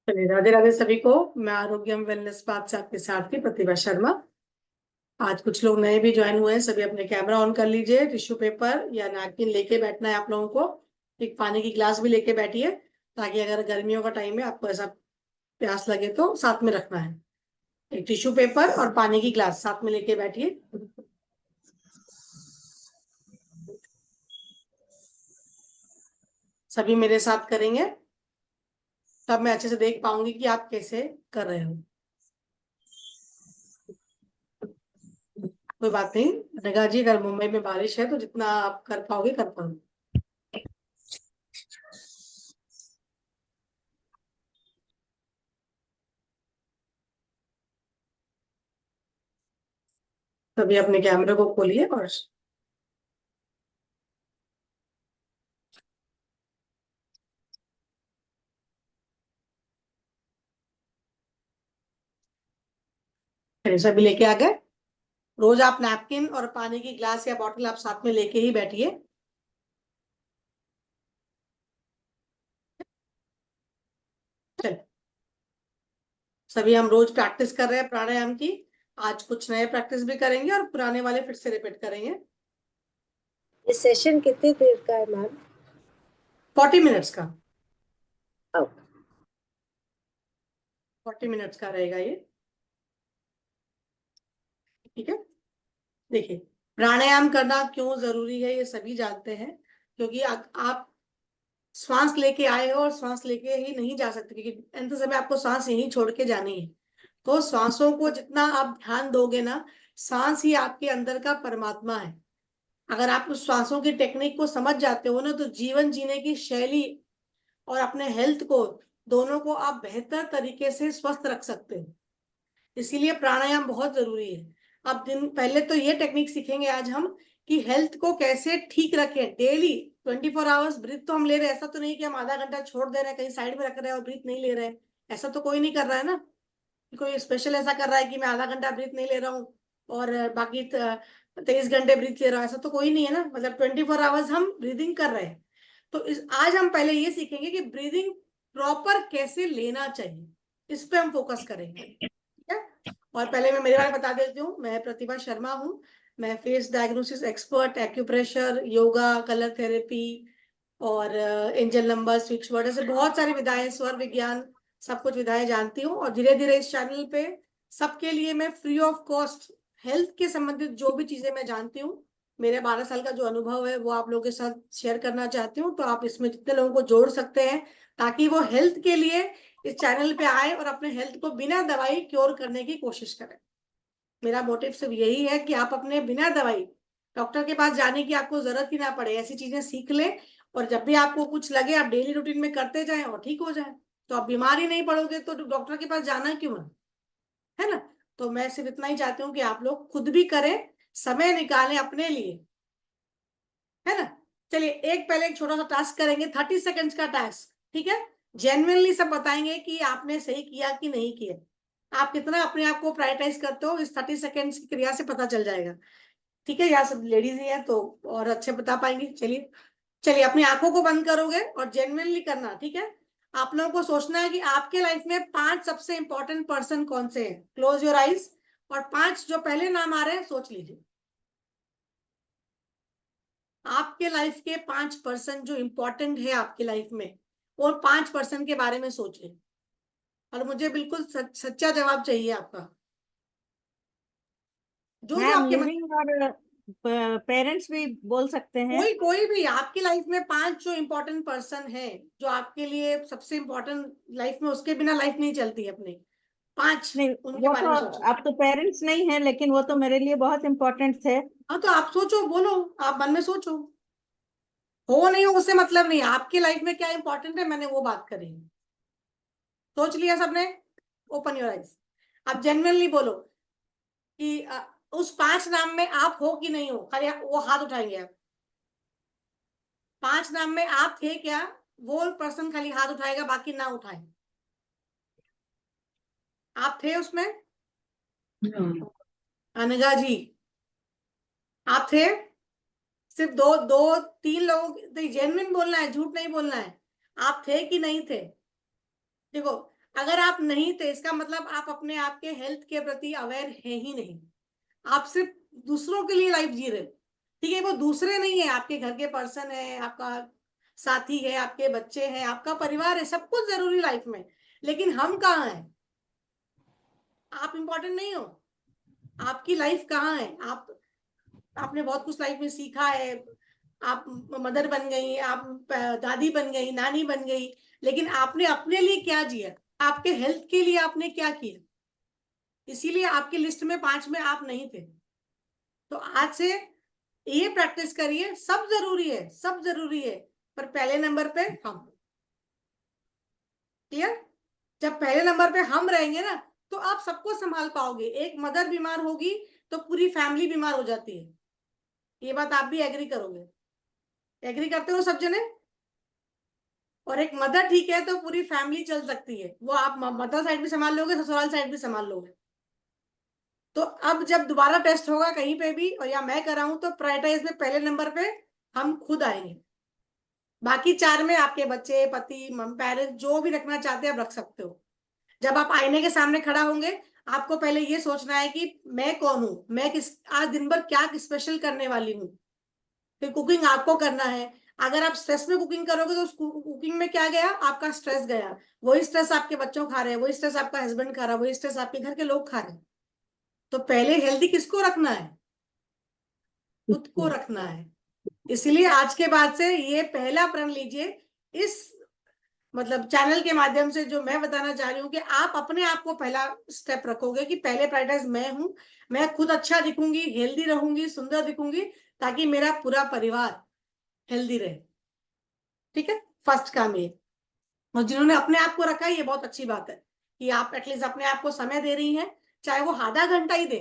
चलिए, राधे राधे सभी को। मैं आरोग्यम वेलनेस बात से आपके साथ की प्रतिभा शर्मा। आज कुछ लोग नए भी ज्वाइन हुए हैं। सभी अपने कैमरा ऑन कर लीजिए। टिश्यू पेपर या नैपकिन लेके बैठना है आप लोगों को। एक पानी की गिलास भी लेके बैठिए, ताकि अगर गर्मियों का टाइम है, आपको ऐसा प्यास लगे तो साथ में रखना है। एक टिश्यू पेपर और पानी की गिलास साथ में लेके बैठिए। सभी मेरे साथ करेंगे, तब मैं अच्छे से देख पाऊंगी कि आप कैसे कर रहे हो। कोई बात नहीं नगा जी, अगर मुंबई में बारिश है तो जितना आप कर पाओगे कर पाओगे। तभी अपने कैमरे को खोलिए और फिर सभी लेके आ गए। रोज आप नैपकिन और पानी की ग्लास या बॉटल आप साथ में लेके ही बैठिए। चलिए, सभी हम रोज प्रैक्टिस कर रहे हैं प्राणायाम की। आज कुछ नए प्रैक्टिस भी करेंगे और पुराने वाले फिर से रिपीट करेंगे। ये सेशन कितनी देर का है मैम? 40 मिनट्स का। ओके। 40 मिनट्स का रहेगा ये। ठीक है। देखिए, प्राणायाम करना क्यों जरूरी है ये सभी जानते हैं। क्योंकि आप श्वास लेके आए हो और श्वास लेके ही नहीं जा सकते, क्योंकि अंत समय आपको सांस यहीं छोड़ के जानी है। तो श्वासों को जितना आप ध्यान दोगे ना, सांस ही आपके अंदर का परमात्मा है। अगर आप उस श्वासों की टेक्निक को समझ जाते हो ना, तो जीवन जीने की शैली और अपने हेल्थ को, दोनों को आप बेहतर तरीके से स्वस्थ रख सकते हो। इसीलिए प्राणायाम बहुत जरूरी है। अब दिन पहले तो ये टेक्निक सीखेंगे आज हम, कि हेल्थ को कैसे ठीक रखें डेली। 24 आवर्स ब्रीथ तो हम ले रहे हैं। ऐसा तो नहीं कि हम आधा घंटा छोड़ दे रहे हैं, कहीं साइड में रख रहे हैं और ब्रीथ नहीं ले रहे हैं। ऐसा तो कोई नहीं कर रहा है ना। कोई स्पेशल ऐसा कर रहा है कि मैं आधा घंटा ब्रीथ नहीं ले रहा हूँ और बाकी 23 घंटे ब्रीथ ले रहा हूँ। ऐसा तो कोई नहीं है ना। मतलब 24 आवर्स हम ब्रीदिंग कर रहे हैं। तो आज हम पहले ये सीखेंगे कि ब्रीदिंग प्रॉपर कैसे लेना चाहिए। इस पे हम फोकस करेंगे। ठीक है। और पहले मैं मेरे बारे में बता देती हूँ। मैं प्रतिभा शर्मा हूँ। मैं face diagnosis expert, acupressure, yoga, colour therapy और एंजल नंबर, स्विच वर्ड, ऐसे बहुत सारी विधाएं, स्वर विज्ञान, सब कुछ विधाएं जानती हूँ। और धीरे धीरे इस चैनल पे सबके लिए मैं फ्री ऑफ कॉस्ट हेल्थ के संबंधित जो भी चीजें मैं जानती हूँ, मेरे 12 साल का जो अनुभव है वो आप लोगों के साथ शेयर करना चाहती हूँ। तो आप इसमें जितने लोगों को जोड़ सकते हैं, ताकि वो हेल्थ के लिए इस चैनल पे आए और अपने हेल्थ को बिना दवाई क्योर करने की कोशिश करें। मेरा मोटिव सिर्फ यही है कि आप अपने बिना दवाई डॉक्टर के पास जाने की आपको जरूरत ही ना पड़े, ऐसी चीजें सीख ले। और जब भी आपको कुछ लगे, आप डेली रूटीन में करते जाएं और ठीक हो जाए। तो आप बीमार ही नहीं पड़ोगे तो डॉक्टर के पास जाना क्यों है ना। तो मैं सिर्फ इतना ही चाहती हूँ कि आप लोग खुद भी करें, समय निकालें अपने लिए, है ना। चलिए, पहले एक छोटा सा टास्क करेंगे, 30 सेकेंड्स का टास्क। ठीक है। जेन्युइनली सब बताएंगे कि आपने सही किया कि नहीं किया। आप कितना अपने आप को प्रायोरिटाइज करते हो, इस 30 सेकेंड्स की क्रिया से पता चल जाएगा। ठीक है। यहाँ सब लेडीज ही है तो और अच्छे बता पाएंगे। चलिए चलिए, अपनी आंखों को बंद करोगे और जेन्युइनली करना। ठीक है। आप लोगों को सोचना है कि आपके लाइफ में 5 सबसे इंपॉर्टेंट पर्सन कौन से हैं। Close your eyes. और 5 जो पहले नाम आ रहे हैं सोच लीजिए। आपके लाइफ के 5 पर्सन जो इंपॉर्टेंट है आपकी लाइफ में, और 5 पर्सन के बारे में सोचिए। और मुझे बिल्कुल सच्चा जवाब चाहिए आपका, जो जो मैम आपके मन। लिविंग और पेरेंट्स भी बोल सकते हैं। कोई कोई भी आपकी लाइफ में 5 जो इंपॉर्टेंट पर्सन है, जो आपके लिए सबसे इंपॉर्टेंट, लाइफ में उसके बिना लाइफ नहीं चलती अपनी। 5 नहीं, उनके वो बारे तो में सोचो। आप तो पेरेंट्स नहीं है, लेकिन वो तो मेरे लिए बहुत इम्पोर्टेंट थे। हाँ तो आप सोचो, बोलो, आप मन में सोचो। हो नहीं हो उससे मतलब नहीं, आपकी लाइफ में क्या इंपॉर्टेंट है, मैंने वो बात करी है। सोच लिया सबने। Open your eyes. आप जेन्युइनली बोलो कि उस 5 नाम में आप हो कि नहीं हो। खाली वो हाथ उठाएंगे आप। 5 नाम में आप थे क्या, वो पर्सन खाली हाथ उठाएगा, बाकी ना उठाए। आप थे उसमें। अनगा जी, आप थे। सिर्फ दो दो 3 लोगों, जेन्युइन बोलना है, झूठ नहीं बोलना है। आप थे कि नहीं थे। देखो, अगर आप नहीं थे इसका मतलब आप अपने आप के हेल्थ के प्रति अवेयर है ही नहीं, आप सिर्फ दूसरों के लिए लाइफ जी रहे हो। ठीक है, वो दूसरे नहीं है, आपके घर के पर्सन है, आपका साथी है, आपके बच्चे हैं, आपका परिवार है, सब कुछ जरूरी लाइफ में। लेकिन हम कहाँ हैं? आप इंपॉर्टेंट नहीं हो, आपकी लाइफ कहाँ है? आपने बहुत कुछ लाइफ में सीखा है, आप मदर बन गई, आप दादी बन गई, नानी बन गई, लेकिन आपने अपने लिए क्या जिया? आपके हेल्थ के लिए आपने क्या किया? इसीलिए आपकी लिस्ट में 5 में आप नहीं थे। तो आज से ये प्रैक्टिस करिए, सब जरूरी है, सब जरूरी है, पर पहले नंबर पे हम। क्लियर? जब पहले नंबर पे हम रहेंगे ना, तो आप सबको संभाल पाओगे। एक मदर बीमार होगी तो पूरी फैमिली बीमार हो जाती है, ये बात आप भी एग्री करोगे, एग्री करते हो सब जने? और एक मदर ठीक है तो पूरी फैमिली चल सकती है, वो आप मदर साइड भी संभाल लोगे, ससुराल साइड भी संभाल लोगे। तो अब जब दोबारा टेस्ट होगा कहीं पे भी, और या मैं कराऊं, तो प्रायोरिटाइज में पहले नंबर पे हम खुद आएंगे। बाकी 4 में आपके बच्चे, पति, पेरेंट्स, जो भी रखना चाहते हैं आप रख सकते हो। जब आप आईने के सामने खड़ा होंगे, आपको पहले ये सोचना है कि मैं कौन हूं, मैं किस, आज दिन भर क्या स्पेशल करने वाली हूँ। फिर कुकिंग आपको करना है। अगर आप स्ट्रेस में कुकिंग करोगे तो कुकिंग में क्या गया? आपका स्ट्रेस गया। वही स्ट्रेस आपके बच्चों खा रहे हैं, वही स्ट्रेस आपका हस्बैंड खा रहा है, वही स्ट्रेस आपके घर के लोग खा रहे हैं। तो पहले हेल्दी किसको रखना है? खुद को रखना है। इसलिए आज के बाद से ये पहला प्रण लीजिए, इस मतलब चैनल के माध्यम से जो मैं बताना चाह रही हूँ कि आप अपने आप को पहला स्टेप रखोगे कि पहले प्रायोरिटाइज मैं हूं, मैं खुद अच्छा दिखूंगी, हेल्दी रहूंगी, सुंदर दिखूंगी, ताकि मेरा पूरा परिवार हेल्दी रहे। ठीक है, फर्स्ट काम ये। और जिन्होंने अपने आप को रखा है, ये बहुत अच्छी बात है कि आप एटलीस्ट अपने आप को समय दे रही हैं, चाहे वो आधा घंटा ही दे,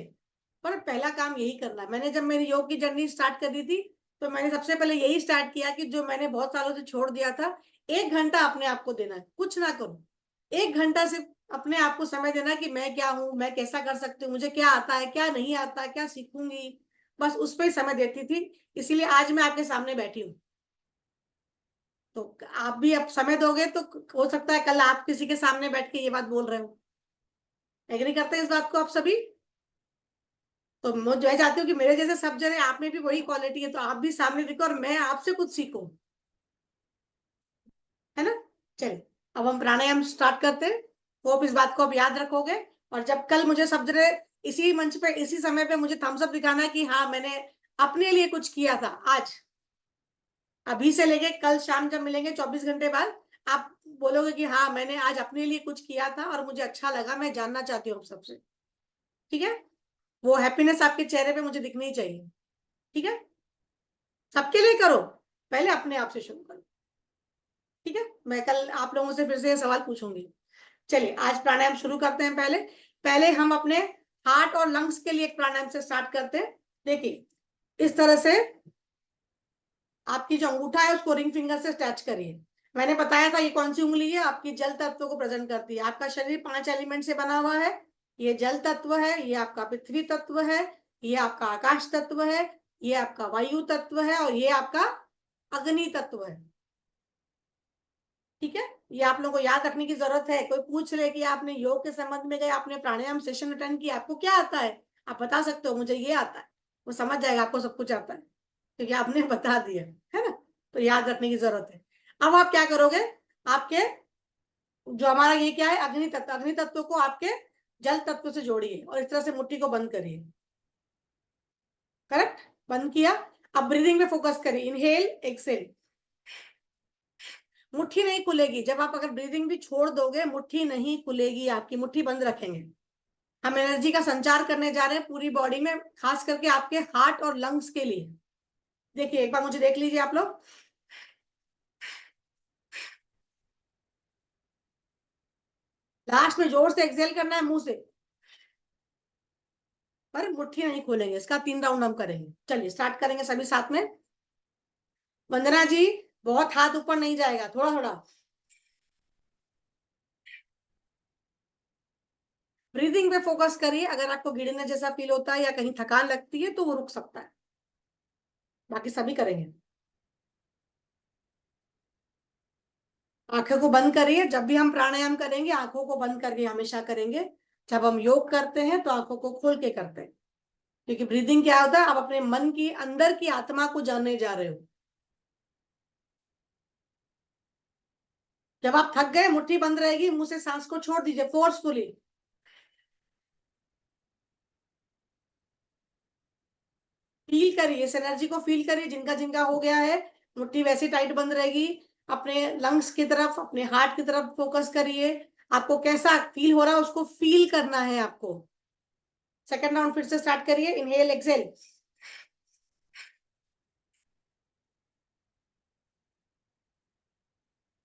पर पहला काम यही करना है। मैंने जब मेरी योग की जर्नी स्टार्ट कर दी थी, तो मैंने सबसे पहले यही स्टार्ट किया कि जो मैंने बहुत सालों से छोड़ दिया था, 1 घंटा अपने आप को देना है, कुछ ना करो, 1 घंटा सिर्फ अपने आप को समय देना कि मैं क्या हूँ, मैं कैसा कर सकती हूँ, मुझे क्या आता है, क्या नहीं आता, क्या सीखूंगी, बस उस पर ही समय देती थी। इसीलिए आज मैं आपके सामने बैठी हूँ। तो आप भी अब समय दोगे तो हो सकता है कल आप किसी के सामने बैठ के ये बात बोल रहे हो। एग्री करते हैं इस बात को आप सभी? तो मैं चाहती हूँ कि मेरे जैसे सब जने, आप में भी वही क्वालिटी है, तो आप भी सामने दिखो और मैं आपसे कुछ सीखूं, है ना? चलिए, अब हम प्राणायाम स्टार्ट करते हैं। होप इस बात को आप याद रखोगे, और जब कल मुझे सब जने इसी मंच पे, इसी समय पे मुझे थम्स अप दिखाना है कि हाँ मैंने अपने लिए कुछ किया था आज, अभी से लेके कल शाम जब मिलेंगे 24 घंटे बाद, आप बोलोगे कि हाँ मैंने आज अपने लिए कुछ किया था और मुझे अच्छा लगा, मैं जानना चाहती हूँ सबसे। ठीक है, वो हैप्पीनेस आपके चेहरे पे मुझे दिखनी चाहिए। ठीक है, सबके लिए करो, पहले अपने आप से शुरू करो। ठीक है, मैं कल आप लोगों से फिर से सवाल पूछूंगी। चलिए आज प्राणायाम शुरू करते हैं। पहले पहले हम अपने हार्ट और लंग्स के लिए एक प्राणायाम से स्टार्ट करते हैं। देखिए, इस तरह से आपकी जो अंगूठा है उसको रिंग फिंगर से टच करिए। मैंने बताया था ये कौन सी उंगली है, आपकी जल तत्व को प्रेजेंट करती है। आपका शरीर 5 एलिमेंट से बना हुआ है। ये जल तत्व है, ये आपका पृथ्वी तत्व है, ये आपका आकाश तत्व है, ये आपका वायु तत्व है, और ये आपका अग्नि तत्व है। ठीक है, ये आप लोगों को याद रखने की जरूरत है। कोई पूछ ले कि आपने योग के संबंध में गए, आपने प्राणायाम सेशन अटेंड किया, आपको क्या आता है, आप बता सकते हो मुझे ये आता है, वो समझ जाएगा आपको सब कुछ आता है, क्योंकि आपने बता दिया है ना। तो याद रखने की जरूरत है। अब आप क्या करोगे, आपके जो हमारा ये क्या है, अग्नि तत्व, अग्नि तत्व को आपके जल तत्व से जोड़िए और इस तरह से मुट्ठी को बंद करिए। करेक्ट, बंद किया। अब ब्रीदिंग पे फोकस करिए, इनहेल एक्सेल। मुट्ठी नहीं खुलेगी, जब आप अगर ब्रीदिंग भी छोड़ दोगे मुट्ठी नहीं खुलेगी, आपकी मुट्ठी बंद रखेंगे। हम एनर्जी का संचार करने जा रहे हैं पूरी बॉडी में, खास करके आपके हार्ट और लंग्स के लिए। देखिए एक बार मुझे देख लीजिए आप लोग, लास्ट में जोर से एक्सेल करना है मुंह से, पर मुट्ठी नहीं खोलेंगे। इसका 3 राउंड हम करेंगे। चलिए स्टार्ट करेंगे सभी साथ में। वंदना जी, बहुत हाथ ऊपर नहीं जाएगा, थोड़ा थोड़ा। ब्रीदिंग पे फोकस करिए। अगर आपको गिड़ने जैसा फील होता है या कहीं थकान लगती है तो वो रुक सकता है, बाकी सभी करेंगे। आंखों को बंद करिए। जब भी हम प्राणायाम करेंगे आंखों को बंद करके हमेशा करेंगे। जब हम योग करते हैं तो आंखों को खोल के करते हैं, क्योंकि ब्रीदिंग क्या होता है, आप अपने मन की अंदर की आत्मा को जानने जा रहे हो। जब आप थक गए मुट्ठी बंद रहेगी, मुंह से सांस को छोड़ दीजिए फोर्सफुली। फील करिए, इस एनर्जी को फील करिए। जिनका जिनका हो गया है मुट्ठी वैसे टाइट बंद रहेगी। अपने लंग्स की तरफ, अपने हार्ट की तरफ फोकस करिए। आपको कैसा फील हो रहा है उसको फील करना है आपको। सेकंड राउंड फिर से स्टार्ट करिए। Inhale exhale.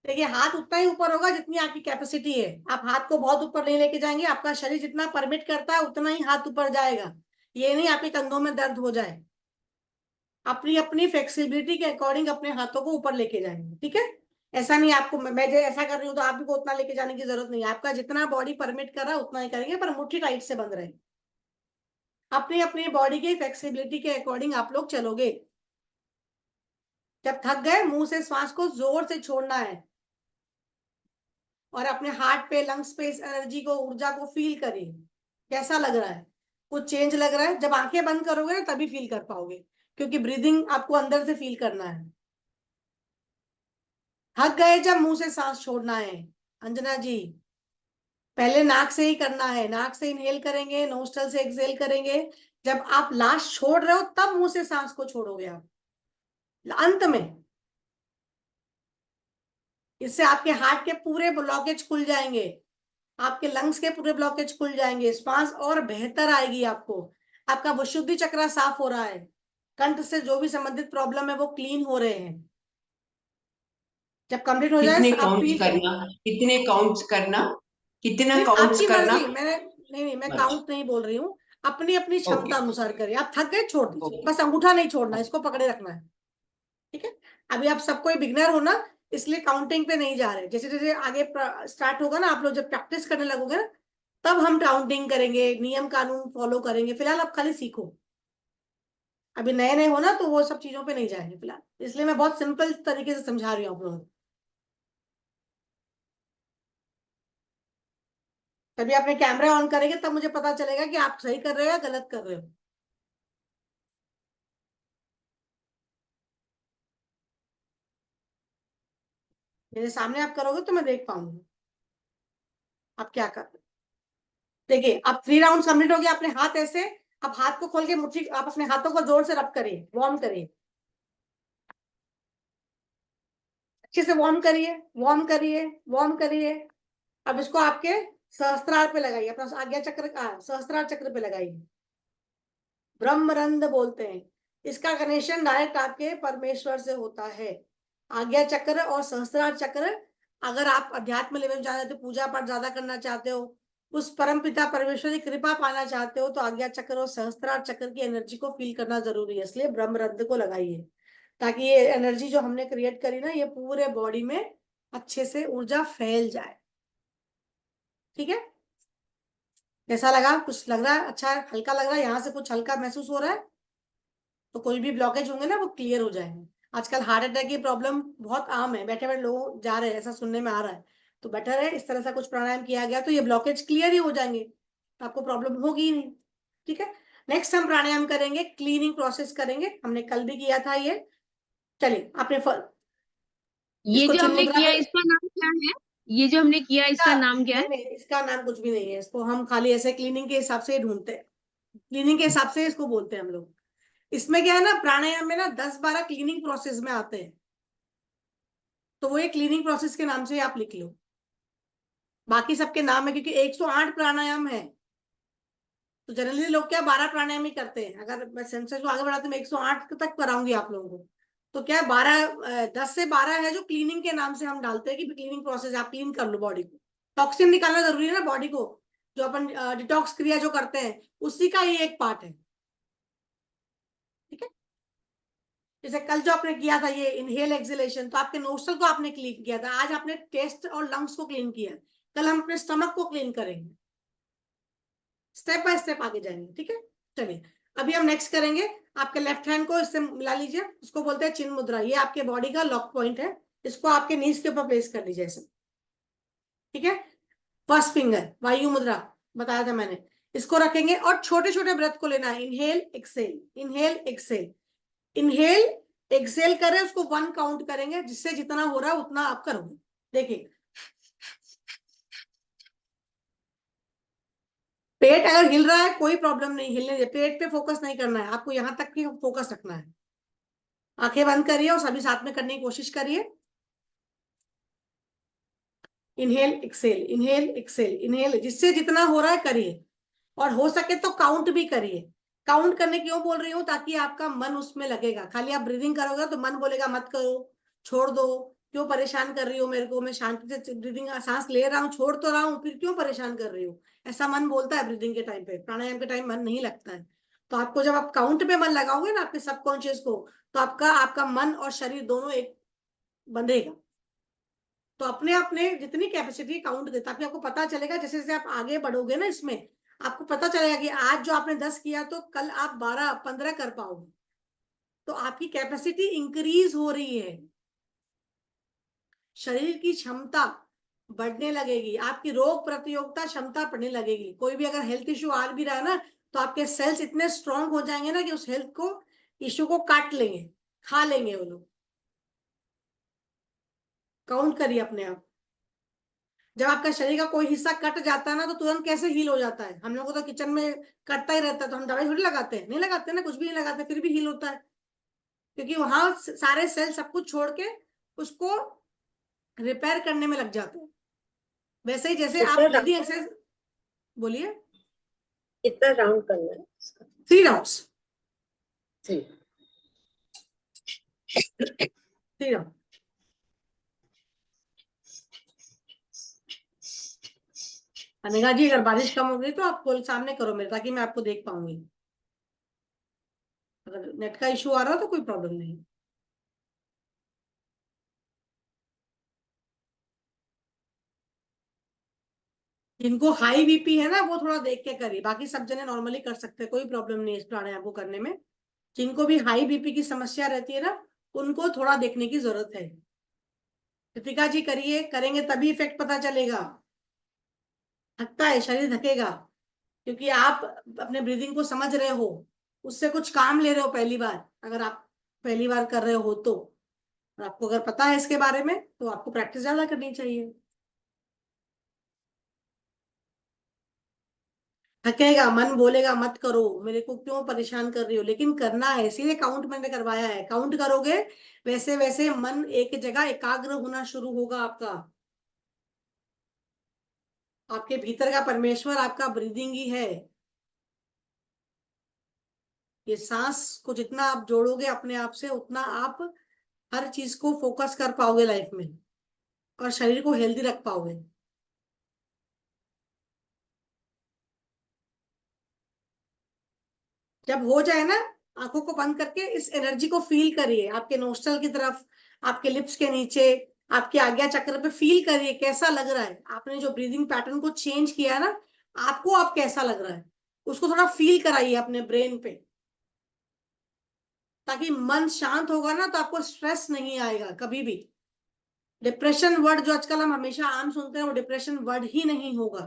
देखिए हाथ उतना ही ऊपर होगा जितनी आपकी कैपेसिटी है। आप हाथ को बहुत ऊपर नहीं लेके जाएंगे। आपका शरीर जितना परमिट करता है उतना ही हाथ ऊपर जाएगा। ये नहीं आपके कंधों में दर्द हो जाए। अपनी अपनी फ्लेक्सिबिलिटी के अकॉर्डिंग अपने हाथों को ऊपर लेके जाएंगे, ठीक है। ऐसा नहीं आपको, मैं जो ऐसा कर रही हूँ तो आपको उतना लेके जाने की जरूरत नहीं है। आपका जितना बॉडी परमिट कर रहा है उतना ही करेंगे, पर मुट्ठी टाइट से बंद रहे। अपनी अपनी बॉडी की फ्लेक्सिबिलिटी के अकॉर्डिंग आप लोग चलोगे। जब थक गए मुंह से श्वास को जोर से छोड़ना है और अपने हार्ट पे, लंग्स पे इस एनर्जी को, ऊर्जा को फील करिए। कैसा लग रहा है? कुछ चेंज लग रहा है? जब आंखें बंद करोगे ना तभी फील कर पाओगे, क्योंकि ब्रीदिंग आपको अंदर से फील करना है। थक गए जब मुंह से सांस छोड़ना है अंजना जी। पहले नाक से ही करना है। नाक से इनहेल करेंगे, नोस्ट्रल से एक्सहेल करेंगे। जब आप लास्ट छोड़ रहे हो तब मुंह से सांस को छोड़ोगे आप अंत में। इससे आपके हार्ट के पूरे ब्लॉकेज खुल जाएंगे, आपके लंग्स के पूरे ब्लॉकेज खुल जाएंगे, श्वास और बेहतर आएगी आपको। आपका विशुद्धि चक्र साफ हो रहा है। कंठ से जो भी संबंधित प्रॉब्लम है वो क्लीन हो रहे हैं। जब कंप्लीट हो जाए कितने आप काउंट्स फील करना, कितने काउंट्स करना, कितना नहीं, काउंट्स आपकी करना? मर्जी। मैंने नहीं, मैं अच्छा, काउंट नहीं बोल रही हूँ। अपनी अपनी ओके क्षमता अनुसार करिए। आप थक गए छोड़ दीजिए, ओके बस अंगूठा नहीं छोड़ना, इसको पकड़े रखना है, ठीक है। अभी आप सब कोई बिगनर हो ना, इसलिए काउंटिंग पे नहीं जा रहे। जैसे जैसे आगे स्टार्ट होगा ना, आप लोग जब प्रैक्टिस करने लगोगे ना, तब हम काउंटिंग करेंगे, नियम कानून फॉलो करेंगे। फिलहाल आप खाली सीखो। अभी नए नए हो ना तो वो सब चीजों पे नहीं जाएंगे फिलहाल, इसलिए मैं बहुत सिंपल तरीके से समझा रही हूँ आप लोगों को। तभी आपने कैमरा ऑन करेंगे तब मुझे पता चलेगा कि आप सही कर रहे हो या गलत कर रहे हो। मेरे सामने आप करोगे तो मैं देख पाऊंगी आप क्या कर रहे हो। देखिए अब 3 राउंड कंप्लीट हो गया। अपने हाथ ऐसे, आप हाथ को खोल के मुट्ठी, आप अपने हाथों को जोर से रब करिए, वार्म करिए, अच्छे से वार्म करिए, वार्म करिए, वार्म करिए। अब इसको आपके सहस्त्रार पे लगाइए, अपना आज्ञा चक्र का सहस्त्रार चक्र पे लगाइए। ब्रह्मरंध्र बोलते हैं इसका कनेक्शन डायरेक्ट आपके परमेश्वर से होता है। आज्ञा चक्र और सहस्त्रार चक्र, अगर आप अध्यात्म लेवल में जाना चाहते हो, पूजा पाठ ज्यादा करना चाहते हो, उस परम पिता परमेश्वर की कृपा पाना चाहते हो, तो आज्ञा चक्र और सहस्त्रार चक्र की एनर्जी को फील करना जरूरी है। इसलिए ब्रह्मरंध्र को लगाइए, ताकि ये एनर्जी जो हमने क्रिएट करी ना, ये पूरे बॉडी में अच्छे से ऊर्जा फैल जाए, ठीक है। कैसा लगा? कुछ लग रहा है अच्छा है, हल्का लग रहा है? यहाँ से कुछ हल्का महसूस हो रहा है? तो कोई भी ब्लॉकेज होंगे ना वो क्लियर हो जाएंगे। आजकल हार्ट अटैक की प्रॉब्लम बहुत आम है, बैठे बैठे लोग जा रहे हैं, ऐसा सुनने में आ रहा है। तो बेटर है इस तरह से कुछ प्राणायाम किया गया तो ये ब्लॉकेज क्लियर ही हो जाएंगे, तो आपको प्रॉब्लम होगी ही नहीं, ठीक है। नेक्स्ट हम प्राणायाम करेंगे, क्लीनिंग प्रोसेस करेंगे। हमने कल भी किया था ये। चलिए आपने ये इसको जो चिन्ह हमने मुद्रा किया में, इसका नाम क्या है? ये जो हमने किया इसका इसका नाम क्या है? नहीं नहीं, इसका नाम कुछ भी नहीं है। इसको हम खाली ऐसे क्लीनिंग के हिसाब से ढूंढते हैं, क्लीनिंग के हिसाब से इसको बोलते हैं हम लोग। इसमें क्या है ना, प्राणायाम में ना 10-12 क्लीनिंग प्रोसेस में आते हैं, तो वो ये क्लीनिंग प्रोसेस के नाम से आप लिख लो। बाकी सबके नाम है, क्योंकि 108 प्राणायाम है। तो जनरली लोग क्या 12 प्राणायाम ही करते हैं। अगर मैं सेंसर को आगे बढ़ाती हूँ, मैं 108 तक कराऊंगी आप लोगों को। तो क्या 10 से 12 है जो क्लीनिंग के नाम से हम डालते हैं कि क्लीनिंग प्रोसेस, आप क्लीन कर लो बॉडी को। टॉक्सिन निकालना जरूरी है ना बॉडी को, जो अपन डिटॉक्स क्रिया जो करते हैं उसी का ये एक पार्ट है, ठीक है। जैसे कल जो आपने किया था ये इनहेल एक्सहेलेशन, तो आपके नोस्ट्रल को आपने क्लीन किया था। आज आपने टेस्ट और लंग्स को क्लीन किया। कल हम अपने स्टमक को क्लीन करेंगे। स्टेप बाय स्टेप आगे जाएंगे, ठीक है। चलिए अभी हम नेक्स्ट करेंगे। आपके लेफ्ट हैंड को इससे मिला लीजिए, उसको बोलते हैं चिन्ह मुद्रा। ये आपके बॉडी का लॉक पॉइंट है। इसको आपके नीज के ऊपर प्लेस कर लीजिए ऐसे, ठीक है। फर्स्ट फिंगर वायु मुद्रा बताया था मैंने, इसको रखेंगे और छोटे छोटे ब्रेथ को लेना है। Inhale exhale, inhale exhale, inhale exhale करें, उसको 1 काउंट करेंगे, जिससे जितना हो रहा है उतना आप करोगे। देखिए पेट अगर हिल रहा है कोई प्रॉब्लम नहीं, हिलने दे, पेट पे फोकस नहीं करना है आपको, यहां तक की फोकस रखना है। आंखें बंद करिए और सभी साथ में करने की कोशिश करिए। Inhale exhale, inhale exhale, inhale, जिससे जितना हो रहा है करिए, और हो सके तो काउंट भी करिए। काउंट करने क्यों बोल रही हूँ, ताकि आपका मन उसमें लगेगा। खाली आप ब्रीदिंग करोगे तो मन बोलेगा मत करो, छोड़ दो, क्यों परेशान कर रही हो मेरे को, मैं शांति से ब्रीदिंग सांस ले रहा हूँ, छोड़ तो रहा हूँ, फिर क्यों परेशान कर रही हो, ऐसा मन बोलता है ब्रीदिंग के टाइम पे। प्राणायाम के टाइम मन नहीं लगता है। तो आपको जब आप काउंट पे मन लगाओगे ना आपके सबकॉन्शियस को, तो आपका आपका मन और शरीर दोनों एक बंधेगा। तो अपने अपने जितनी कैपेसिटी काउंट देता, ताकि आपको पता चलेगा जैसे जैसे आप आगे बढ़ोगे ना इसमें, आपको पता चलेगा कि आज जो आपने 10 किया तो कल आप 12-15 कर पाओगे। तो आपकी कैपेसिटी इंक्रीज हो रही है, शरीर की क्षमता बढ़ने लगेगी, आपकी रोग प्रतिरोधकता क्षमता बढ़ने लगेगी। कोई भी अगर हेल्थ इश्यू आ भी रहा है ना, तो आपके सेल्स इतने स्ट्रांग हो जाएंगे ना कि उस हेल्थ को इश्यू को काट लेंगे, खा लेंगे वो लोग। काउंट करिए अपने आप। जब आपका शरीर का कोई हिस्सा कट जाता है ना, तो तुरंत कैसे हील हो जाता है। हम लोगों को तो किचन में कटता ही रहता है, तो हम दवाई थोड़ी लगाते हैं, नहीं लगाते ना, कुछ भी नहीं लगाते, फिर भी हील होता है, क्योंकि वहां सारे सेल सब कुछ छोड़ के उसको रिपेयर करने में लग जाते हैं। वैसे ही जैसे आप ब्रीदिंग एक्सरसाइज, बोलिए। कितना राउंड करना है इसका? 3 राउंड्स, 3। 3 राउंड। अनिका जी अगर बारिश कम हो गई तो आप सामने करो मेरे, ताकि मैं आपको देख पाऊंगी। अगर नेट का इशू आ रहा हो तो कोई प्रॉब्लम नहीं। जिनको हाई बीपी है ना वो थोड़ा देख के करिए, बाकी सब जने नॉर्मली कर सकते हैं, कोई प्रॉब्लम नहीं है इस प्राणायाम को करने में। जिनको भी हाई बीपी की समस्या रहती है ना, उनको थोड़ा देखने की जरूरत है। कृतिका जी करिए, करेंगे तभी इफेक्ट पता चलेगा। थकता है, शरीर थकेगा, क्योंकि आप अपने ब्रीदिंग को समझ रहे हो, उससे कुछ काम ले रहे हो पहली बार। अगर आप पहली बार कर रहे हो तो, और आपको अगर पता है इसके बारे में, तो आपको प्रैक्टिस ज्यादा करनी चाहिए। थकेगा, मन बोलेगा मत करो, मेरे को क्यों परेशान कर रही हो, लेकिन करना है, इसीलिए काउंट मैंने करवाया है। काउंट करोगे वैसे वैसे मन एक जगह एकाग्र होना शुरू होगा आपका। आपके भीतर का परमेश्वर आपका ब्रीदिंग ही है। ये सांस को जितना आप जोड़ोगे अपने आप से, उतना आप हर चीज को फोकस कर पाओगे लाइफ में, और शरीर को हेल्दी रख पाओगे। जब हो जाए ना, आंखों को बंद करके इस एनर्जी को फील करिए, आपके नोस्ट्रल की तरफ, आपके लिप्स के नीचे, आपके आज्ञा चक्र पे फील करिए कैसा लग रहा है। आपने जो ब्रीदिंग पैटर्न को चेंज किया है ना, आपको आप कैसा लग रहा है, उसको थोड़ा फील कराइए अपने ब्रेन पे, ताकि मन शांत होगा ना तो आपको स्ट्रेस नहीं आएगा कभी भी। डिप्रेशन वर्ड जो आजकल हम हमेशा आम सुनते हैं, वो डिप्रेशन वर्ड ही नहीं होगा,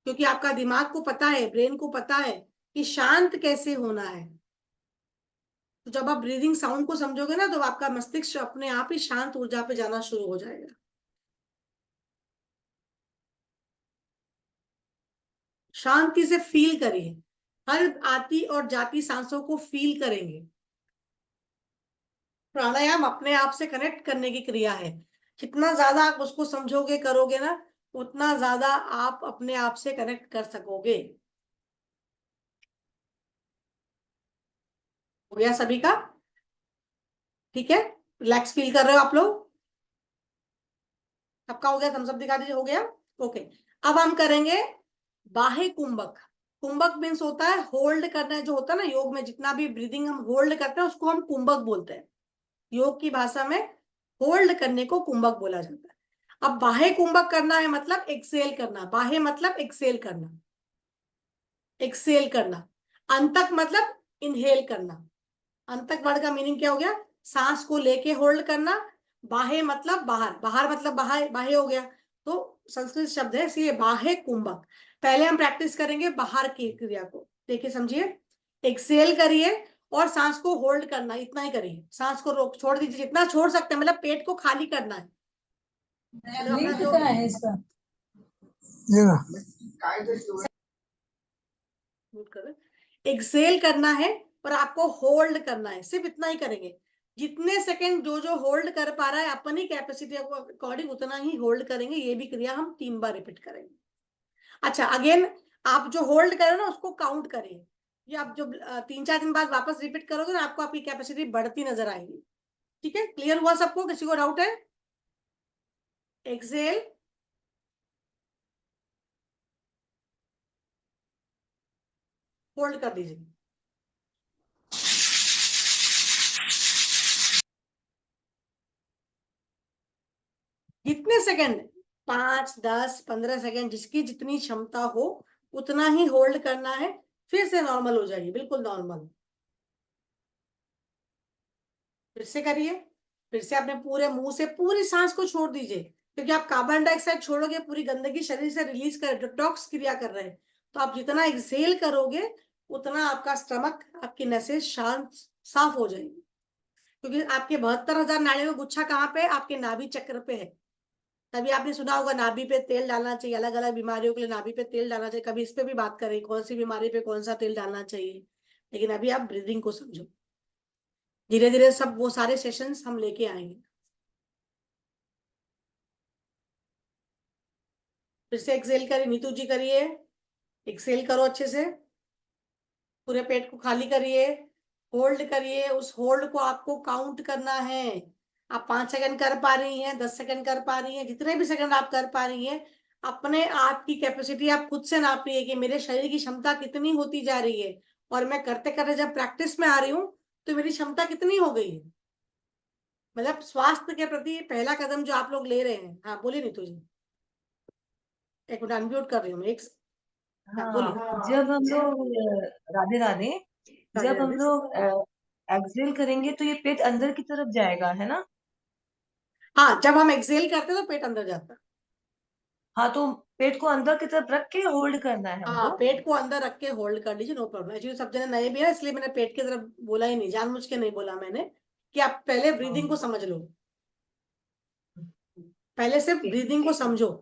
क्योंकि आपका दिमाग को पता है, ब्रेन को पता है कि शांत कैसे होना है। तो जब आप ब्रीदिंग साउंड को समझोगे ना, तो आपका मस्तिष्क अपने आप ही शांत ऊर्जा पे जाना शुरू हो जाएगा। शांति से फील करिए, हर आती और जाती सांसों को फील करेंगे। प्राणायाम अपने आप से कनेक्ट करने की क्रिया है। जितना ज्यादा आप उसको समझोगे करोगे ना, उतना ज्यादा आप अपने आप से कनेक्ट कर सकोगे। हो गया सभी का? ठीक है, रिलैक्स फील कर रहे हो आप लोग? सबका हो गया? थम्स अप दिखा दीजिए, हो गया। ओके, अब हम करेंगे बाह्य कुंभक। कुंभक मीन्स होता है होल्ड करना, जो होता है ना योग में, जितना भी ब्रीदिंग हम होल्ड करते हैं उसको हम कुंभक बोलते हैं। योग की भाषा में होल्ड करने को कुंभक बोला जाता है। अब बाह्य कुंभक करना है मतलब एक्सेल करना। बाह्य मतलब एक्सेल करना, एक्सेल करना। अंतक मतलब इनहेल करना। अंतक वर्ड का मीनिंग क्या हो गया? सांस को लेके होल्ड करना, बाहे मतलब बाहर, बाहर मतलब बाहे, बाहे हो गया, तो संस्कृत शब्द है इसलिए बाहे कुंभक। पहले हम प्रैक्टिस करेंगे बाहर की क्रिया को, देखिए समझिए। एक्सेल करिए और सांस को होल्ड करना, इतना ही करिए, सांस को रोक छोड़ दीजिए जितना छोड़ सकते हैं, मतलब पेट को खाली करना है। मतलब अपना जो है इसका? एक्सेल करना है और आपको होल्ड करना है, सिर्फ इतना ही करेंगे। जितने सेकंड जो जो होल्ड कर पा रहा है अपनी कैपेसिटी को अकॉर्डिंग उतना ही होल्ड करेंगे। ये भी क्रिया हम 3 बार रिपीट करेंगे। अच्छा, अगेन आप जो होल्ड करें ना उसको काउंट करिए। ये आप जो 3-4 दिन बाद वापस रिपीट करोगे ना, आपको आपकी कैपेसिटी बढ़ती नजर आएगी। ठीक है, क्लियर हुआ सबको? किसी को डाउट है? एक्सेल, होल्ड कर दीजिए। जितने सेकंड, 5, 10, 15 सेकंड, जिसकी जितनी क्षमता हो उतना ही होल्ड करना है। फिर से नॉर्मल हो जाइए, बिल्कुल नॉर्मल। फिर से करिए, फिर से अपने पूरे मुंह से पूरी सांस को छोड़ दीजिए, क्योंकि आप कार्बन डाइऑक्साइड छोड़ोगे, पूरी गंदगी शरीर से रिलीज कर, डिटॉक्स क्रिया कर रहे हैं। तो आप जितना एक्सेल करोगे उतना आपका स्टमक, आपकी नसें शांत, साफ हो जाएंगी। क्योंकि आपके 72,000 नाड़ियों में गुच्छा कहाँ पे है? आपके नाभि चक्र पे है। तभी आपने सुना होगा नाभि पे तेल डालना चाहिए, अलग अलग बीमारियों के लिए नाभि पे तेल डालना चाहिए। कभी इस पे भी बात करें कौन सी बीमारी पे कौन सा तेल डालना चाहिए। लेकिन अभी आप ब्रीदिंग को समझो, धीरे धीरे सब वो सारे सेशंस हम लेके आएंगे। फिर से एक्सेल करिए, नीतू जी करिए, एक्सेल करो अच्छे से, पूरे पेट को खाली करिए, होल्ड करिए। उस होल्ड को आपको काउंट करना है। आप 5 सेकंड कर पा रही हैं, 10 सेकंड कर पा रही हैं, जितने भी सेकंड आप कर पा रही हैं, अपने आप की कैपेसिटी आप खुद से नाप रही है कि मेरे शरीर की क्षमता कितनी होती जा रही है। और मैं करते करते जब प्रैक्टिस में आ रही हूँ तो मेरी क्षमता कितनी हो गई है। मतलब स्वास्थ्य के प्रति पहला कदम जो आप लोग ले रहे हैं। हाँ बोलिए नीतू जी, एक मिनट अनम्यूट कर रही हूँ मैं, एक हाँ बोलिए। जब हम लोग राधे राधे, जब हम लोग एक्सेल करेंगे तो ये पेट अंदर की तरफ जाएगा, है ना? हाँ, जब हम एक्सेल करते हैं तो पेट अंदर जाता है। हाँ, तो पेट को अंदर की तरफ रख के होल्ड करना है हाँ, हमको। पेट को अंदर रख के होल्ड कर लीजिए, नो प्रॉब्लम। एक्चुअली सब जने नए भी है इसलिए मैंने पेट की तरफ बोला ही नहीं, जानबूझ के नहीं बोला मैंने, कि आप पहले ब्रीदिंग को समझ लो। पहले सिर्फ ब्रीदिंग को समझो,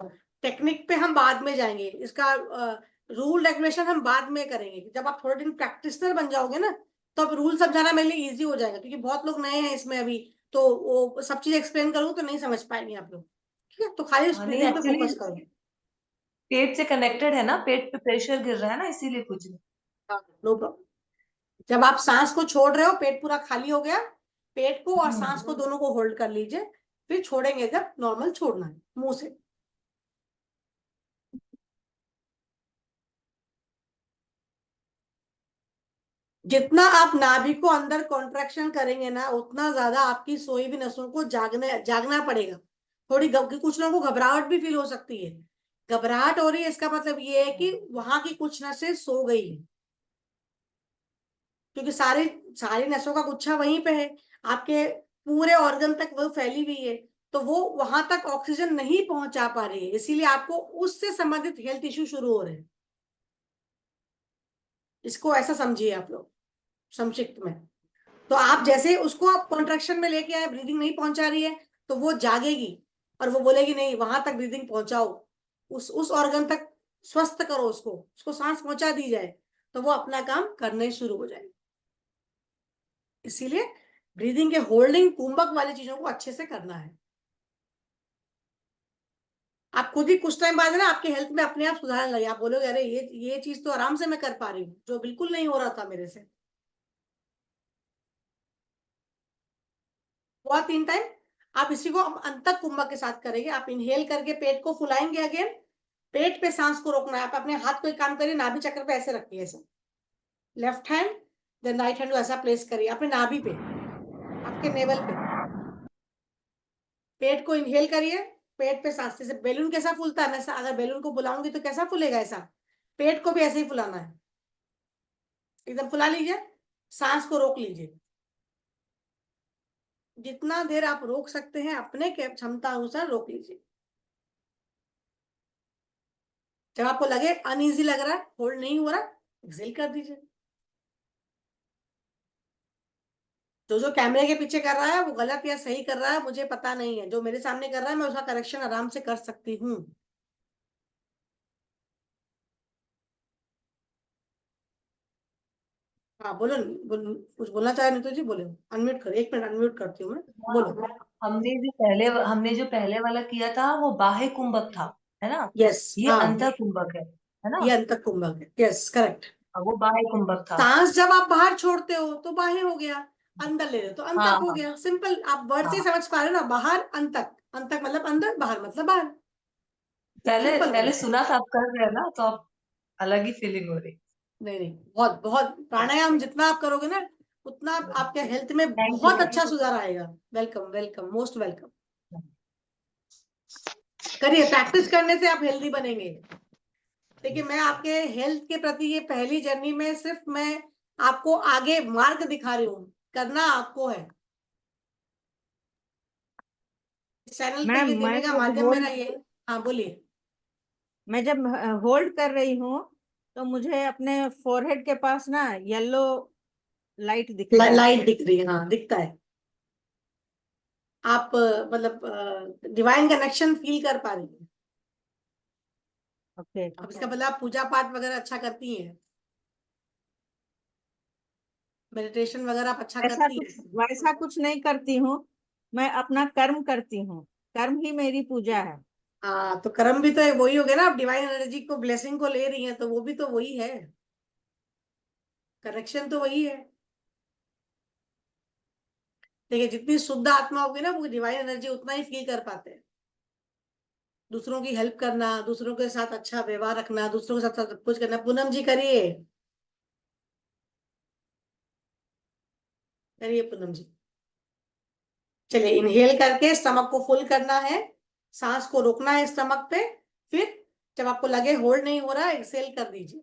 टेक्निक पे हम बाद में जाएंगे। इसका रूल रेगुलेशन हम बाद में करेंगे। जब आप थोड़े दिन प्रैक्टिशनर बन जाओगे ना, तो अब रूल समझाना मेरे लिए इजी हो जाएगा, क्योंकि बहुत लोग नए हैं इसमें अभी। तो वो सब चीज एक्सप्लेन करूँ तो नहीं समझ पाएंगे आप लोग। ठीक है, तो खाली उस हाँ, नहीं ब्रीदिंग पे एक्चुअली फोकस करो। पेट से कनेक्टेड है ना, पेट पे प्रेशर गिर रहा है ना, इसीलिए कुछ नहीं। No problem. जब आप सांस को छोड़ रहे हो, पेट पूरा खाली हो गया, पेट को और सांस को दोनों को होल्ड कर लीजिए। फिर छोड़ेंगे जब नॉर्मल छोड़ना है मुंह से। जितना आप नाभि को अंदर कॉन्ट्रैक्शन करेंगे ना, उतना ज्यादा आपकी सोई हुई नसों को जागना पड़ेगा। थोड़ी कुछ लोगों को घबराहट भी फील हो सकती है। घबराहट हो रही है इसका मतलब ये है कि वहां की कुछ नसें सो गई है, क्योंकि सारी नसों का गुच्छा वहीं पे है, आपके पूरे ऑर्गन तक वो फैली हुई है। तो वो वहां तक ऑक्सीजन नहीं पहुंचा पा रही है, इसीलिए आपको उससे संबंधित हेल्थ इश्यू शुरू हो रहे हैं। इसको ऐसा समझिए आप लोग संक्षिप्त में। तो आप जैसे उसको आप कॉन्ट्रैक्शन में लेके आए, ब्रीदिंग नहीं पहुंचा रही है, तो वो जागेगी और वो बोलेगी नहीं वहां तक ब्रीदिंग पहुंचाओ, उस ऑर्गन तक स्वस्थ करो, उसको सांस पहुंचा दी जाए, तो वो अपना काम करने शुरू हो जाए। इसीलिए ब्रीदिंग के होल्डिंग कुंभक वाली चीजों को अच्छे से करना है। आप खुद ही कुछ टाइम बाद है ना आपके हेल्थ में अपने आप सुधारने लगे, आप बोलोगे अरे ये चीज तो आराम से मैं कर पा रही हूँ, जो बिल्कुल नहीं हो रहा था मेरे से। हुआ 3 टाइम। आप इसी को अंतक कुंभक के साथ करेंगे। आप इनहेल करके पेट को फुलाएंगे, अगेन पेट पे सांस को रोकना है। आप अपने हाथ को एक काम करिए, नाभि चक्र पे ऐसे रखिए, ऐसे left hand, then right hand को ऐसा प्लेस करिए अपने नाभि पे, आपके नेवल पे। पेट को इनहेल करिए, पेट पे सांस, जैसे बैलून कैसा फूलता है, मैं अगर बैलून को बुलाऊंगी तो कैसा फूलेगा, ऐसा पेट को भी ऐसे ही फुलाना है। एकदम फुला लीजिए, सांस को रोक लीजिए। जितना देर आप रोक सकते हैं अपने क्षमता अनुसार रोक लीजिए। जब आपको लगे अनईजी लग रहा है, होल्ड नहीं हो रहा, एक्सेल कर दीजिए। जो जो कैमरे के पीछे कर रहा है वो गलत या सही कर रहा है मुझे पता नहीं है, जो मेरे सामने कर रहा है मैं उसका करेक्शन आराम से कर सकती हूँ। हाँ बोलो, कुछ बोलना चाहे नीतू जी, बोलो। अनम्यूट करो, 1 मिनट अनम्यूट करती हूँ मैं, बोलो। हमने जो पहले वाला किया था वो बाह्य कुंभक था, है ना? यस, ये हाँ, अंतः कुंभक है ना? ये अंतः कुंभक है, यस करेक्ट। वो बाह्य कुंभक था। सांस जब आप बाहर छोड़ते हो तो बाह्य हो गया, अंदर ले रहे हो तो हाँ अंतक हो हाँ गया। सिंपल, आप वर्ड से ही हाँ। समझ पा रहे हो ना, बाहर अंतक, अंतक मतलब अंदर, बाहर मतलब बाहर। पहले सिंपल पहले वर्ड। सुना था, आप कर रहे हैं ना, तो अब अलग ही फीलिंग हो रही। नहीं नहीं, बहुत बहुत प्राणायाम जितना आप करोगे ना उतना आपके हेल्थ में थैंक यू। बहुत अच्छा सुधार आएगा। Welcome welcome, most welcome. करिए, प्रैक्टिस करने से आप हेल्दी बनेंगे। देखिए, मैं आपके हेल्थ के प्रति ये पहली जर्नी में सिर्फ मैं आपको आगे मार्ग दिखा रही हूँ, करना आपको है। चैनल पे मैम ये मैं देने का जब माध्यम मेरा होल्ड ये। हाँ बोलिए। मैं जब होल्ड कर रही हूँ तो मुझे अपने फोरहेड के पास ना येलो लाइट दिख रहा है। लाइट दिख रही है, हाँ दिखता है। आप मतलब डिवाइन कनेक्शन फील कर पा रही है। ओके। अब इसका मतलब आप पूजा पाठ वगैरह अच्छा करती हैं, मेडिटेशन वगैरह आप अच्छा ऐसा करती कुछ हैं। वैसा कुछ नहीं करती हूँ, मैं अपना कर्म करती हूँ, कर्म ही मेरी पूजा है। हाँ, तो कर्म भी तो वही हो गया ना, आप डिवाइन एनर्जी को, ब्लेसिंग को ले रही हैं तो वो भी तो वही है, कनेक्शन तो वही है। देखिए, जितनी शुद्ध आत्मा होगी ना वो डिवाइन एनर्जी उतना ही फील कर पाते हैं। दूसरों की हेल्प करना, दूसरों के साथ अच्छा व्यवहार रखना, दूसरों के साथ सब कुछ करना। पूनम जी करिए, करिए पूनम जी। चलिए, इनहेल करके स्टमक को फुल करना है, सांस को रोकना है स्टमक पे, फिर जब आपको लगे होल्ड नहीं हो रहा एक्सेल कर दीजिए।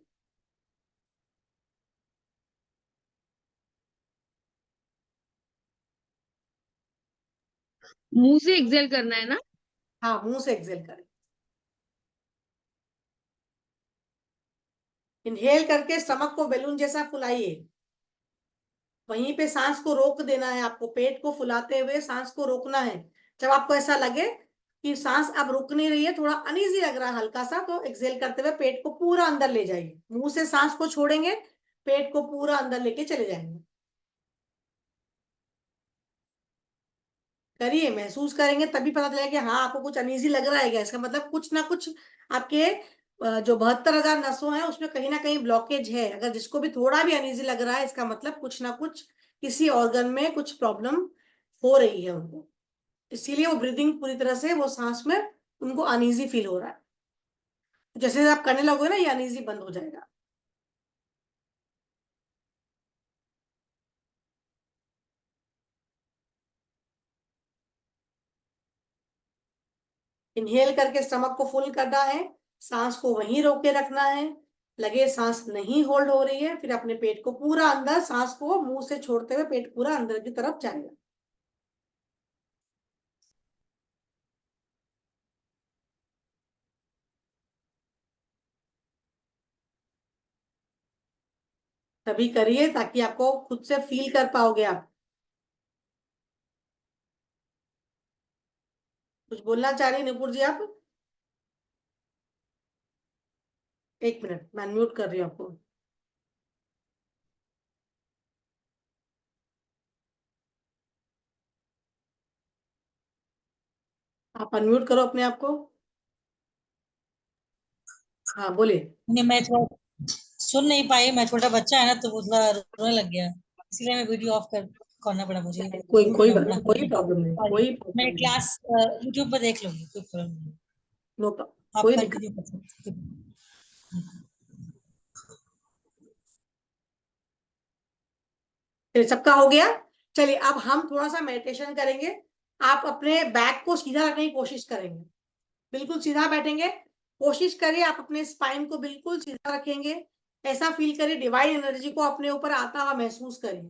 मुंह से एक्सेल करना है ना? हाँ, मुंह से एक्सेल करें। इनहेल करके स्टमक को बैलून जैसा फुलाइए, वहीं पे सांस को रोक देना है आपको, पेट को फुलाते हुए सांस को रोकना है। जब आपको ऐसा लगे कि सांस अब रुक नहीं रही है, थोड़ा अनईजी लग रहा है हल्का सा, तो एक्सेल करते हुए पेट को पूरा अंदर ले जाइए। मुंह से सांस को छोड़ेंगे, पेट को पूरा अंदर लेके चले जाएंगे। करिए, महसूस करेंगे तभी पता चलेगा कि हाँ आपको कुछ अनईजी लग रहा है क्या। इसका मतलब कुछ ना कुछ आपके जो 72,000 नसों हैं उसमें कहीं ना कहीं ब्लॉकेज है। अगर जिसको भी थोड़ा भी अनईजी लग रहा है, इसका मतलब कुछ ना कुछ किसी ऑर्गन में कुछ प्रॉब्लम हो रही है उनको, इसीलिए वो ब्रीदिंग पूरी तरह से, वो सांस में उनको अनईजी फील हो रहा है। जैसे जैसे आप करने लगोगे ना ये अनईजी बंद हो जाएगा। इनहेल करके स्टमक को फुल करना है, सांस को वहीं रोक के रखना है। लगे सांस नहीं होल्ड हो रही है, फिर अपने पेट को पूरा अंदर, सांस को मुंह से छोड़ते हुए पेट पूरा अंदर की तरफ जाएगा। तभी करिए ताकि आपको खुद से फील कर पाओगे आप। कुछ बोलना चाह रही नुपुर जी आप? 1 मिनट, मैं अनम्यूट कर रही हूँ आपको। आप अनम्यूट करो अपने आप को। हाँ बोलिए। नहीं, मैं थोड़ा सुन नहीं पाई, मैं छोटा बच्चा है ना तो वो थोड़ा रोने लग गया, इसलिए मैं वीडियो ऑफ करना पड़ा मुझे, कोई म्यूट कोई करना बात पड़ा। नहीं, कोई प्रॉब्लम नहीं, सॉरी, कोई मैं प्रॉब्लम नहीं। क्लास यूट्यूब पर देख लूंगी, कोई प्रॉब्लम नहीं। नो प्रॉब्लम, आप कोई दिक्कत। कंटिन्यू कर सकते हैं। फिर सबका हो गया। चलिए, अब हम थोड़ा सा मेडिटेशन करेंगे। आप अपने बैक को सीधा रखने की कोशिश करेंगे, बिल्कुल सीधा बैठेंगे। कोशिश करिए आप अपने स्पाइन को बिल्कुल सीधा रखेंगे। ऐसा फील करिए डिवाइन एनर्जी को अपने ऊपर आता हुआ महसूस करिए।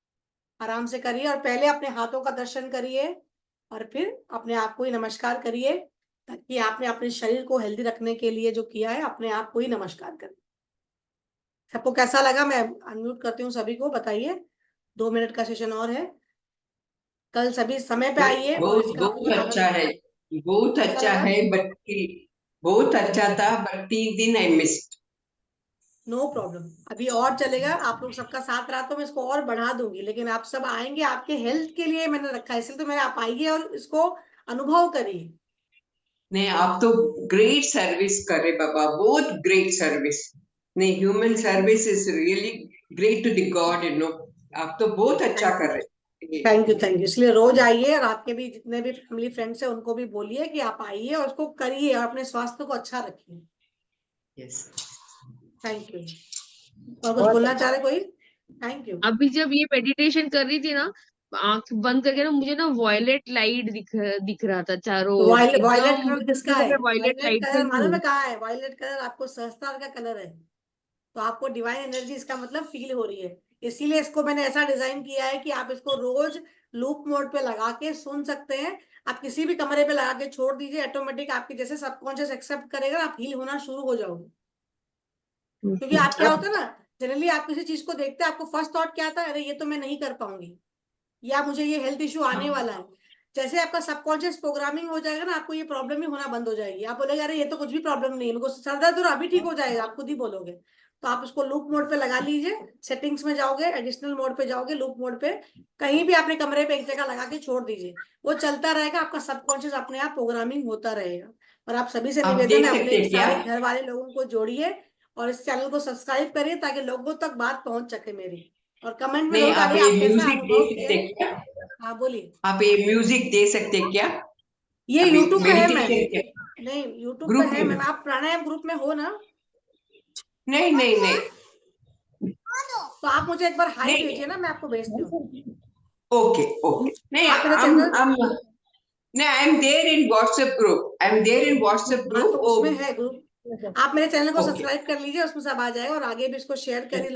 आराम से करिए और पहले अपने हाथों का दर्शन करिए और फिर अपने आप को ही नमस्कार करिए, ताकि आपने अपने शरीर को हेल्दी रखने के लिए जो किया है अपने आप को ही नमस्कार करिए। सबको कैसा लगा? मैं अनम्यूट करती हूँ सभी को, बताइए। 2 मिनट का सेशन और है। कल सभी समय पे आइए और बहुत इसका बहुत अच्छा है, बहुत कैसा अच्छा लगा? है, बहुत अच्छा था, बट 3 दिन आई मिस्ड। नो प्रॉब्लम, अभी और चलेगा। आप लोग सबका साथ रहा तो मैं इसको और बढ़ा दूंगी, लेकिन आप सब आएंगे, आपके हेल्थ के लिए मैंने रखा है, इसलिए तो मैंने, आप आइए और इसको अनुभव करिए। नहीं, आप तो ग्रेट सर्विस कर रहे बाबा, बहुत ग्रेट सर्विस। नहीं, human service is really great to the God, you know. आप तो बहुत अच्छा कर रहे। Thank you, thank you. इसलिए रोज आइए और आपके भी जितने भी फैमिली फ्रेंड्स हैं उनको भी बोलिए कि आप आइए और उसको करिए और अपने स्वास्थ्य को अच्छा रखिए। Yes, thank you. और कुछ बहुत बोलना अच्छा। चाह रहे कोई? Thank you. अभी जब ये मेडिटेशन कर रही थी ना, आंख बंद करके ना, मुझे ना वॉयलेट लाइट दिख रहा था चारों ओर, वायलेट एकदम कलर किसका जैसे है? मैं वॉयलेट वायलेट लाइट में कलर मालूम हूँ। है कहाँ है? वायलेट कलर आपको सहस्त्र का कलर है, तो आपको डिवाइन एनर्जी इसका मतलब फील हो रही है। इसीलिए इसको मैंने ऐसा डिजाइन किया है कि आप इसको रोज लूप मोड पे लगा के सुन सकते हैं। आप किसी भी कमरे पे लगा के छोड़ दीजिए, ऑटोमेटिक आपके जैसे सबकॉन्शियस एक्सेप्ट करेगा, आप हील होना शुरू हो जाओगे। क्योंकि आप क्या होता है ना, जनरली आप किसी चीज को देखते हैं, आपको फर्स्ट थॉट क्या आता है? अरे ये तो मैं नहीं कर पाऊंगी, या मुझे ये हेल्थ इश्यू आने वाला है। जैसे आपका सबकॉन्शियस प्रोग्रामिंग हो जाएगा ना, आपको ये प्रॉब्लम ही होना बंद हो जाएगी। आप बोलेगे अरे ये तो कुछ भी प्रॉब्लम नहीं है, मेरे को सर दर्द हो रहा, अभी ठीक हो जाएगा, आप खुद ही बोलोगे। तो आप इसको लूप मोड पे लगा लीजिए, सेटिंग्स में जाओगे, एडिशनल मोड पे जाओगे, लूप मोड पे कहीं भी अपने कमरे पे एक जगह लगा के छोड़ दीजिए, वो चलता रहेगा, आपका सबकॉन्शियस अपने आप प्रोग्रामिंग होता रहेगा। और आप सभी से आप निवेदन देख है, सकते अपने हैं क्या? सारे घर वाले लोगों को जोड़िए और इस चैनल को सब्सक्राइब करिए, ताकि लोगों तक बात पहुंच सके मेरी। और कमेंट में नहीं, जरूर आप डालिए ये आप कैसा म्यूजिक दे अनुभव सकते किए। हैं क्या? हाँ बोलिए। आप ये म्यूजिक दे सकते हैं क्या? ये अभी यूट्यूब पे है मैम। मेडिटेशन के नहीं, यूट्यूब पे ग्रुप है में? मैम। आप प्राणायाम ग्रुप में हो ना? नहीं नहीं नहीं तो आप मुझे एक बार हाई नहीं। भेजिए ना, मैं आपको भेजती हूँ। ओके ओके, नहीं, आप मेरे चैनल, नहीं, I am there in WhatsApp group, I am there in WhatsApp हाँ तो ग्रुप। उसमें है ग्रुप, आप मेरे चैनल को ओके। सब्सक्राइब कर लीजिए, उसमें सब आ जाएगा और आगे भी इसको शेयर करिए।